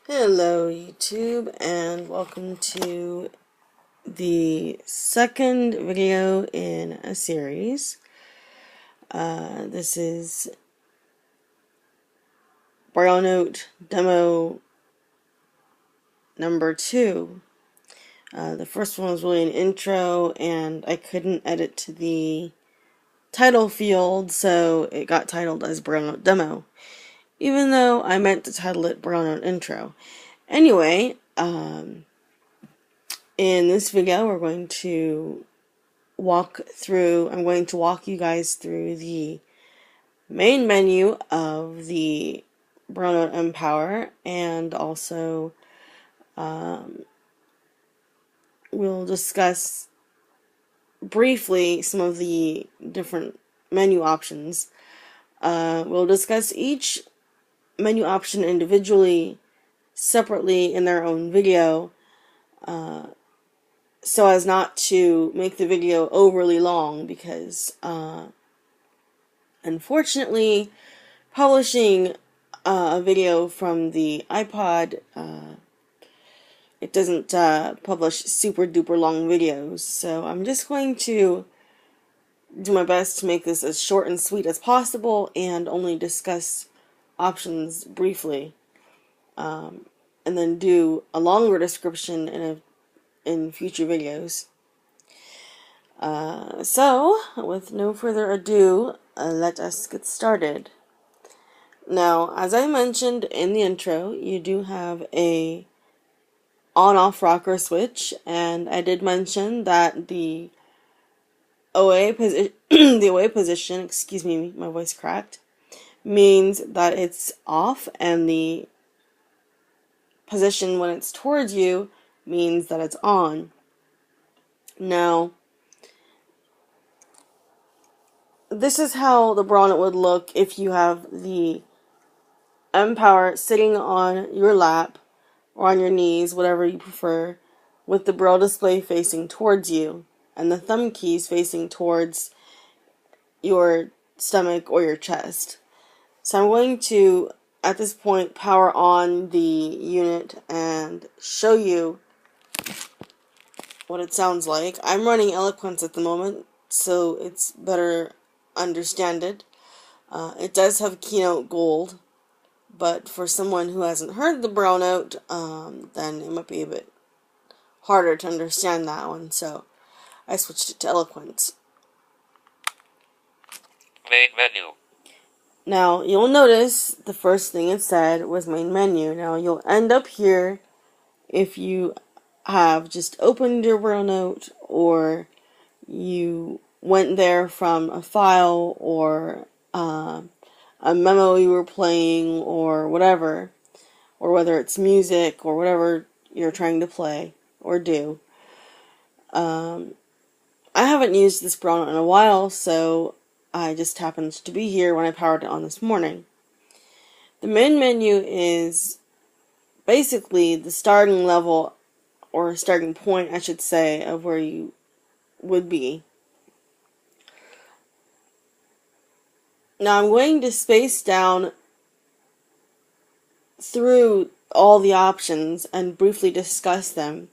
Hello YouTube, and welcome to the second video in a series. This is BrailleNote demo number 2. The first one was really an intro, and I couldn't edit the title field, so it got titled as BrailleNote demo, even though I meant to title it BrailleNote intro. Anyway, in this video we're going to I'm going to walk you guys through the main menu of the BrailleNote Empower, and also we'll discuss briefly some of the different menu options. We'll discuss each menu option individually, separately in their own video, so as not to make the video overly long, because unfortunately publishing a video from the iPod, it doesn't publish super duper long videos, so I'm just going to do my best to make this as short and sweet as possible and only discuss options briefly, and then do a longer description in future videos. So, with no further ado, let us get started. Now, as I mentioned in the intro, you do have a on-off rocker switch, and I did mention that the OA position, excuse me, my voice cracked, means that it's off, and the position when it's towards you means that it's on. Now, this is how the BrailleNote would look if you have the Empower sitting on your lap or on your knees, whatever you prefer, with the Braille display facing towards you and the thumb keys facing towards your stomach or your chest. So I'm going to, at this point, power on the unit and show you what it sounds like. I'm running Eloquence at the moment, so it's better understood. It does have Keynote Gold, but for someone who hasn't heard the BrailleNote, then it might be a bit harder to understand that one, so I switched it to Eloquence. Main menu. Now, you'll notice the first thing it said was main menu. Now, you'll end up here if you have just opened your BrailleNote, or you went there from a file, or a memo you were playing, or whatever, or whether it's music or whatever you're trying to play or do. I haven't used this BrailleNote in a while, so I just happened to be here when I powered it on this morning. The main menu is basically the starting level, or starting point, I should say, of where you would be. Now I'm going to space down through all the options and briefly discuss them.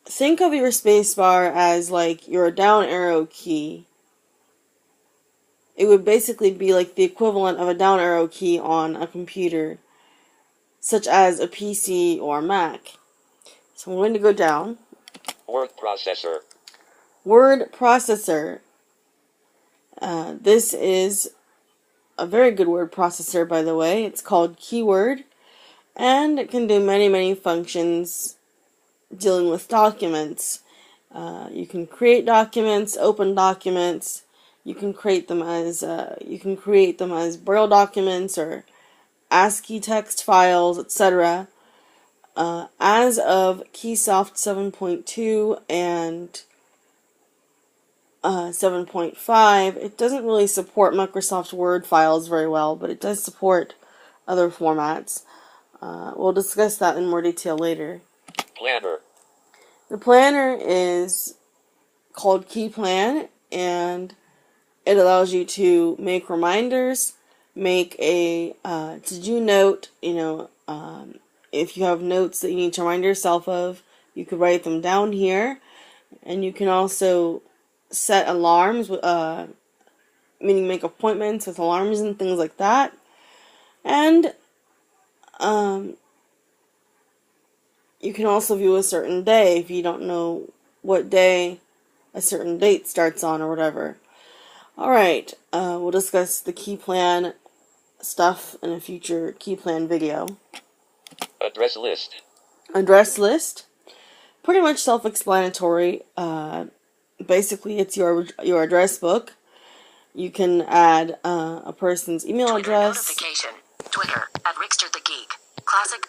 Think of your spacebar as like your down arrow key. It would basically be like the equivalent of a down arrow key on a computer, such as a PC or Mac. So I'm going to go down. Word processor. Word processor. This is a very good word processor, by the way. It's called Keyword, and it can do many functions dealing with documents. You can create documents, open documents. You can create them as Braille documents or ASCII text files, etc. As of Keysoft 7.2 and 7.5, it doesn't really support Microsoft Word files very well, but it does support other formats. We'll discuss that in more detail later. Planner. The planner is called Key Plan, and it allows you to make reminders, make a to-do note. If you have notes that you need to remind yourself of, you could write them down here. And you can also set alarms, meaning make appointments with alarms and things like that. And you can also view a certain day if you don't know what day a certain date starts on or whatever. Alright, we'll discuss the key plan stuff in a future key plan video. Address list. Address list. Pretty much self-explanatory. Basically, it's your address book. You can add a person's email Twitter address. Notification. Twitter at Rickster the Geek. Classic.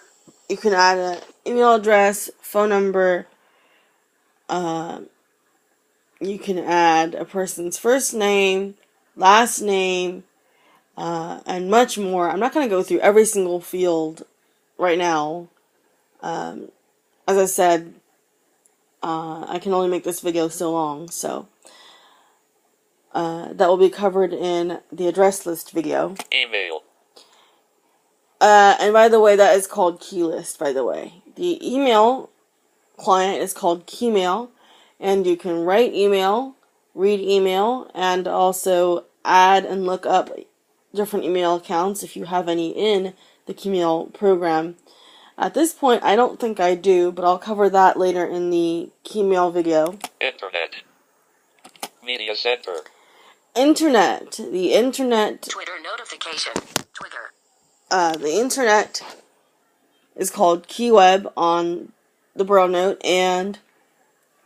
You can add an email address, phone number. You can add a person's first name, last name, and much more. I'm not going to go through every single field right now. As I said, I can only make this video so long, so that will be covered in the address list video. Email. And by the way, that is called keylist, by the way. The email client is called Keymail, and you can write email, read email, and also add and look up different email accounts if you have any in the Keymail program. At this point, I don't think I do, but I'll cover that later in the Keymail video. Internet. Media center. Internet. The internet. Twitter notification. Twitter. The internet is called KeyWeb on the BrailleNote, and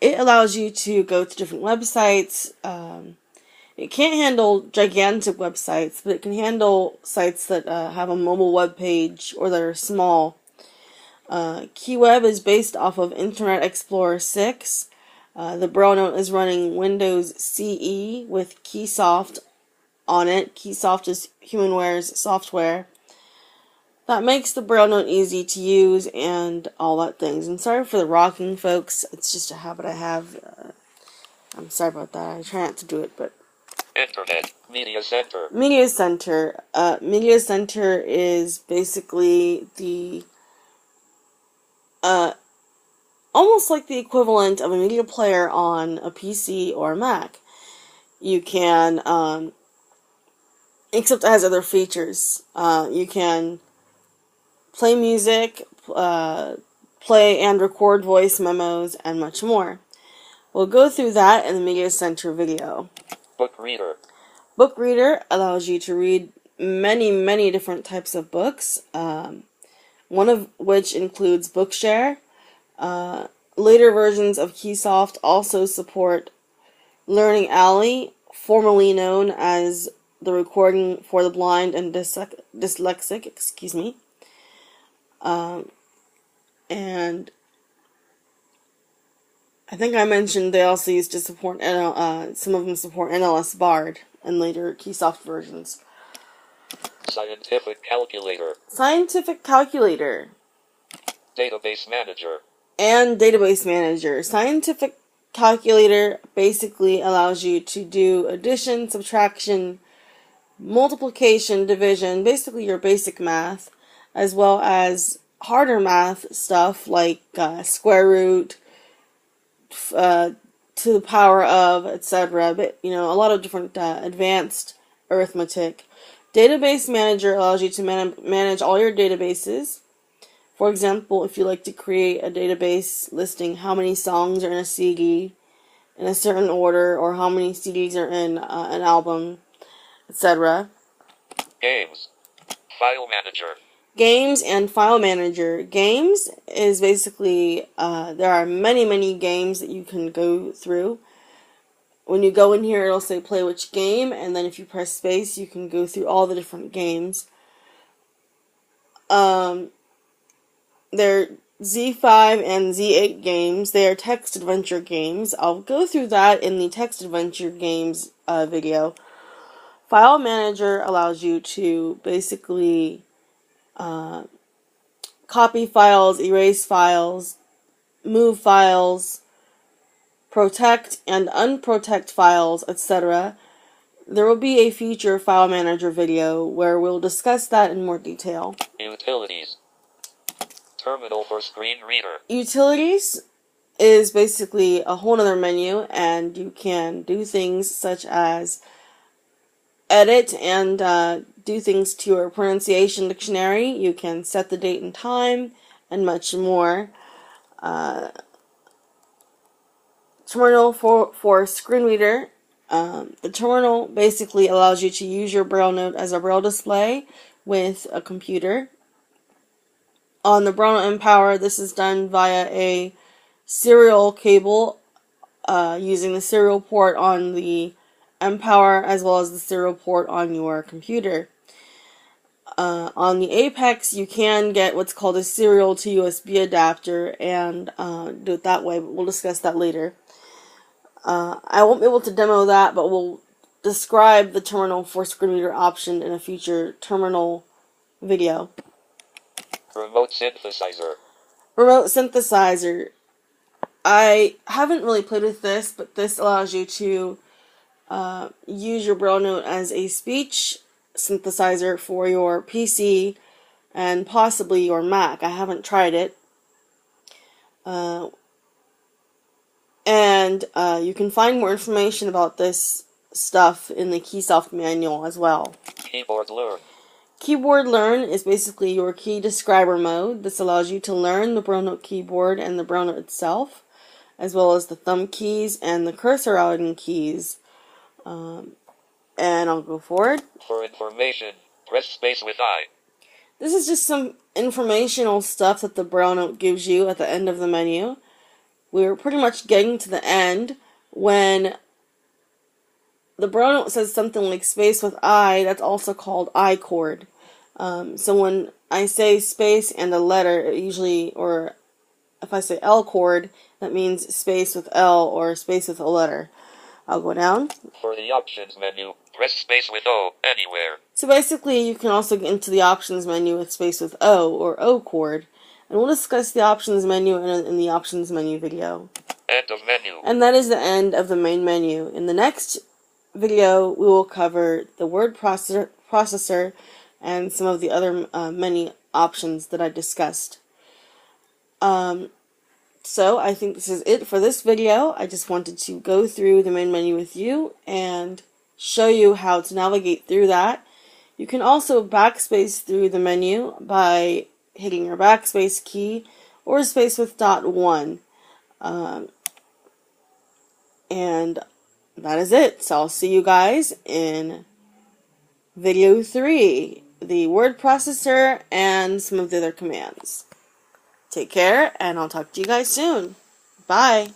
it allows you to go to different websites. It can't handle gigantic websites, but it can handle sites that have a mobile web page or that are small. KeyWeb is based off of Internet Explorer 6. The BrailleNote is running Windows CE with Keysoft on it. Keysoft is HumanWare's software. That makes the BrailleNote easy to use and all that things. And sorry for the rocking, folks. It's just a habit I have. I'm sorry about that. I try not to do it, but... Internet. Media center. Media Center. Media Center is basically the... almost like the equivalent of a media player on a PC or a Mac. You can... except it has other features. You can... play music, play and record voice memos, and much more. We'll go through that in the Media Center video. Book reader. Book Reader allows you to read many, many different types of books, one of which includes Bookshare. Later versions of Keysoft also support Learning Alley, formerly known as the Recording for the Blind and Dyslexic, excuse me. And I think I mentioned they also used to support some of them support NLS Bard in later Keysoft versions. Scientific calculator. Scientific Calculator Database manager. and Database Manager. Scientific Calculator basically allows you to do addition, subtraction, multiplication, division, basically your basic math, as well as harder math stuff like square root, to the power of, etc. But, a lot of different advanced arithmetic. Database Manager allows you to manage all your databases. For example, if you like to create a database listing how many songs are in a CD in a certain order, or how many CDs are in an album, etc. Games. File manager. Games and File Manager. Games is basically, there are many, many games that you can go through. When you go in here, it'll say play which game, and then if you press space, you can go through all the different games. They're Z5 and Z8 games. They are text adventure games. I'll go through that in the text adventure games video. File Manager allows you to basically copy files, erase files, move files, protect and unprotect files, etc. there will be a future file manager video where we'll discuss that in more detail. Utilities. Terminal for screen reader. Utilities is basically a whole other menu, and you can do things such as edit and do things to your pronunciation dictionary. You can set the date and time and much more. Terminal for screen reader. The terminal basically allows you to use your BrailleNote as a braille display with a computer. On the BrailleNote Empower, this is done via a serial cable using the serial port on the Empower as well as the serial port on your computer. On the Apex, you can get what's called a serial to USB adapter and do it that way, but we'll discuss that later. I won't be able to demo that, but we'll describe the terminal for screen reader option in a future terminal video. Remote synthesizer. Remote synthesizer. I haven't really played with this, but this allows you to use your BrailleNote as a speech synthesizer for your PC and possibly your Mac. I haven't tried it. And you can find more information about this stuff in the Keysoft manual as well. Keyboard Learn. Keyboard Learn is basically your key describer mode. This allows you to learn the BrailleNote keyboard and the BrailleNote itself, as well as the thumb keys and the cursor routing keys. And I'll go forward. For information, press space with I. This is just some informational stuff that the BrailleNote gives you at the end of the menu. We're pretty much getting to the end when the BrailleNote says something like space with I. That's also called I chord. So when I say space and a letter, it usually, or if I say L chord, that means space with L or space with a letter. I'll go down. For the options menu, press space with O anywhere. So basically, you can also get into the options menu with space with O or O chord. And we'll discuss the options menu in the options menu video. End of menu. And that is the end of the main menu. In the next video, we will cover the word processor and some of the other many options that I discussed. So I think this is it for this video. I just wanted to go through the main menu with you and show you how to navigate through that. You can also backspace through the menu by hitting your backspace key or space with .1. And that is it. So I'll see you guys in video 3, the word processor and some of the other commands. Take care, and I'll talk to you guys soon. Bye.